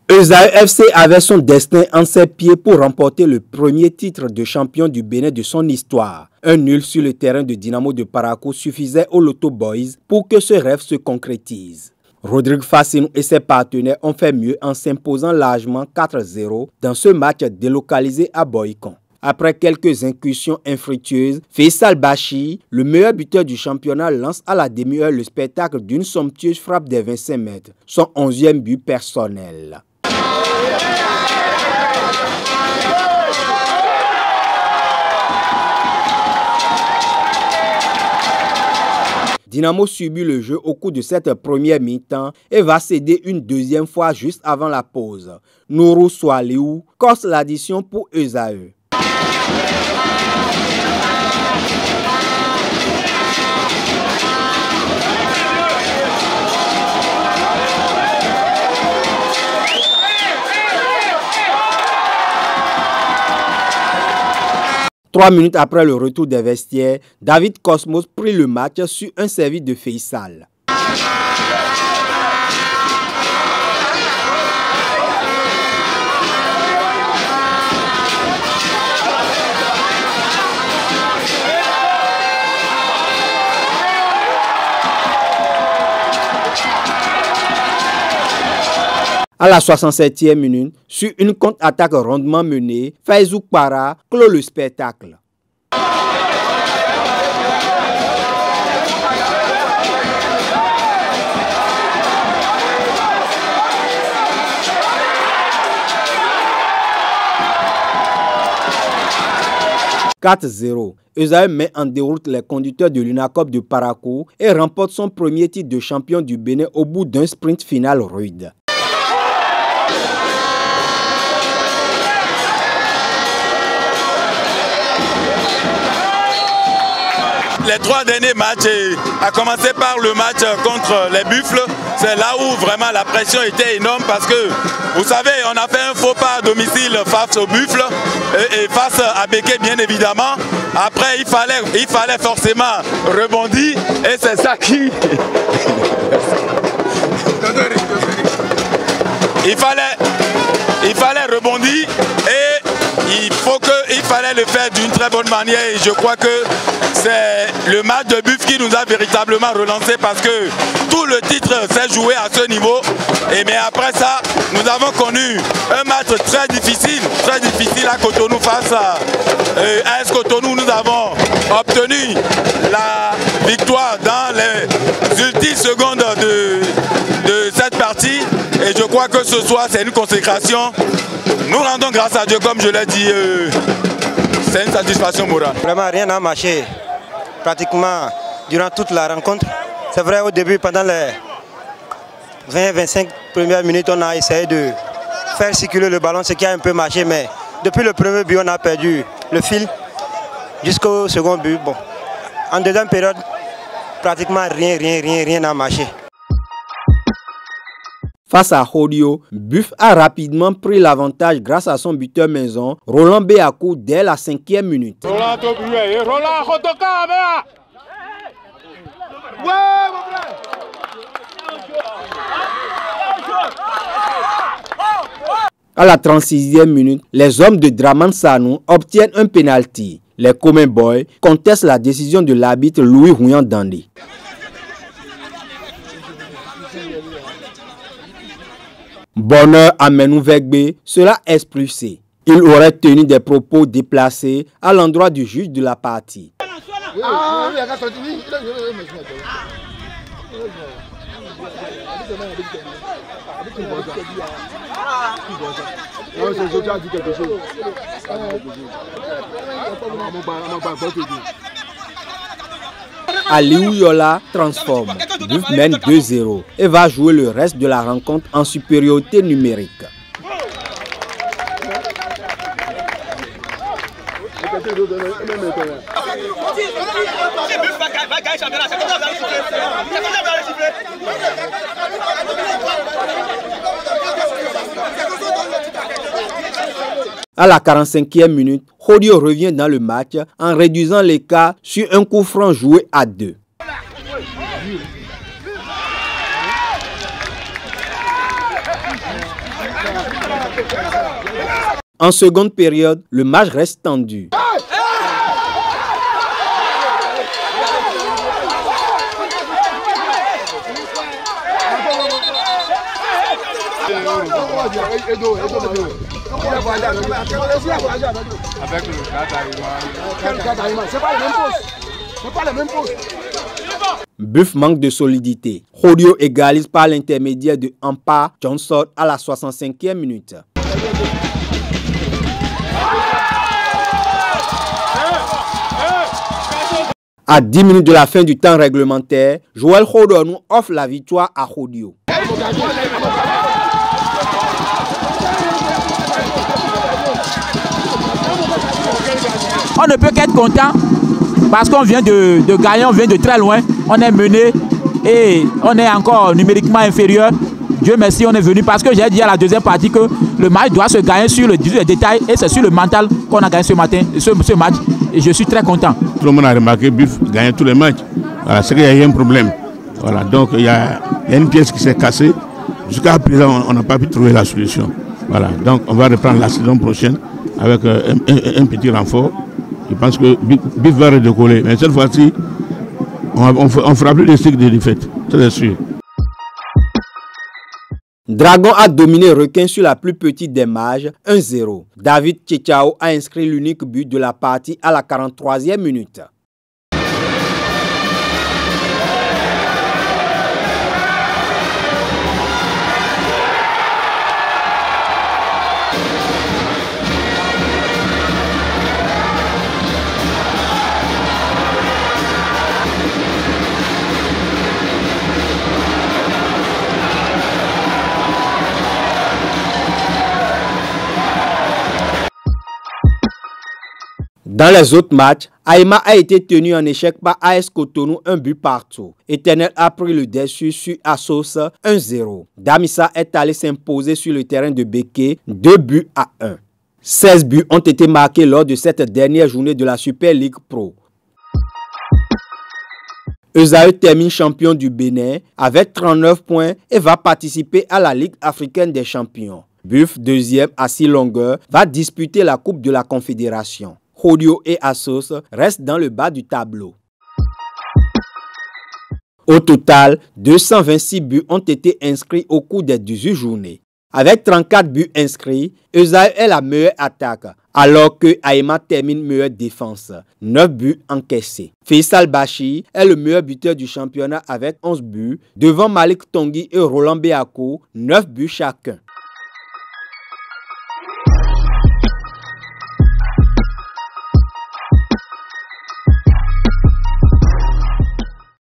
Esaü FC avait son destin en ses pieds pour remporter le premier titre de champion du Bénin de son histoire. Un nul sur le terrain de Dynamo de Parakou suffisait aux Lotto Boys pour que ce rêve se concrétise. Rodrigue Fassinou et ses partenaires ont fait mieux en s'imposant largement 4-0 dans ce match délocalisé à Boycon. Après quelques incursions infructueuses, Faisal Bachi, le meilleur buteur du championnat, lance à la demi-heure le spectacle d'une somptueuse frappe des 25 mètres, son 11e but personnel. Dynamo subit le jeu au cours de cette première mi-temps et va céder une deuxième fois juste avant la pause. Nourou Swaliou corse l'addition pour Esaü. Trois minutes après le retour des vestiaires, David Cosmos prit le match sur un service de Faisal. À la 67e minute, sur une contre-attaque rondement menée, Faizou Para clôt le spectacle. « 4-0 ». Esaü met en déroute les conducteurs de l'Unacop de Parakou et remporte son premier titre de champion du Bénin au bout d'un sprint final rude. Les trois derniers matchs, à commencer par le match contre les Buffles, c'est là où vraiment la pression était énorme parce que, vous savez, on a fait un faux pas à domicile face aux Buffles et face à Béké bien évidemment. Après, il fallait forcément rebondir et c'est ça qui... il fallait rebondir et il fallait le faire d'une très bonne manière et je crois que c'est le match de Buff qui nous a véritablement relancé parce que tout le titre s'est joué à ce niveau. Mais après ça, nous avons connu un match très difficile à Cotonou face à AS Cotonou. Nous avons obtenu la victoire dans les ultimes secondes de cette partie et je crois que ce soir c'est une consécration. Nous rendons grâce à Dieu comme je l'ai dit, c'est une satisfaction morale. Vraiment rien n'a marché. Pratiquement durant toute la rencontre. C'est vrai au début, pendant les 20-25 premières minutes, on a essayé de faire circuler le ballon, ce qui a un peu marché, mais depuis le premier but, on a perdu le fil jusqu'au second but. Bon, en deuxième période, pratiquement rien n'a marché. Face à Hodio, Buff a rapidement pris l'avantage grâce à son buteur maison, Roland Béakou, dès la 5e minute. À la 36e minute, les hommes de Draman Sanou obtiennent un penalty. Les Common Boys contestent la décision de l'arbitre Louis Rouyan Dandé. Bonheur à Menou Vegbe sera expulsé. Il aurait tenu des propos déplacés à l'endroit du juge de la partie. Aliou Yola transforme. Buff mène 2-0 et va jouer le reste de la rencontre en supériorité numérique. À la 45e minute, Rodio revient dans le match en réduisant l'écart sur un coup franc joué à 2. En seconde période, le match reste tendu. Buff manque de solidité. Rodio égalise par l'intermédiaire de Ampa Johnson à la 65e minute. À 10 minutes de la fin du temps réglementaire, Joël Rodo nous offre la victoire à Rodio. On ne peut qu'être content parce qu'on vient de gagner, on vient de très loin, on est mené et on est encore numériquement inférieur. Dieu merci, on est venu parce que j'ai dit à la deuxième partie que le match doit se gagner sur le détail et c'est sur le mental qu'on a gagné ce matin, ce match. Et je suis très content. Tout le monde a remarqué Buff gagner tous les matchs. Voilà, c'est qu'il y a eu un problème. Voilà, donc il y a une pièce qui s'est cassée. Jusqu'à présent, on n'a pas pu trouver la solution. Voilà, donc on va reprendre la saison prochaine avec un petit renfort. Je pense que Buff va redécoller. Mais cette fois-ci, on ne fera plus de cycle de défaite. C'est sûr. Dragon a dominé Requin sur la plus petite des marges, 1-0. David Tchechao a inscrit l'unique but de la partie à la 43e minute. Dans les autres matchs, Aïma a été tenu en échec par AS Cotonou, un but partout. Éternel a pris le dessus sur Assos 1-0. Damissa est allé s'imposer sur le terrain de Béké 2-1. 16 buts ont été marqués lors de cette dernière journée de la Super League Pro. Esaü termine champion du Bénin avec 39 points et va participer à la Ligue africaine des champions. Buff, deuxième à 6 longueurs, va disputer la Coupe de la Confédération. Rodio et Assos restent dans le bas du tableau. Au total, 226 buts ont été inscrits au cours des 18 journées. Avec 34 buts inscrits, Esaü est la meilleure attaque, alors que Aïma termine meilleure défense, 9 buts encaissés. Faisal Bachi est le meilleur buteur du championnat avec 11 buts, devant Malik Tongi et Roland Beako, 9 buts chacun.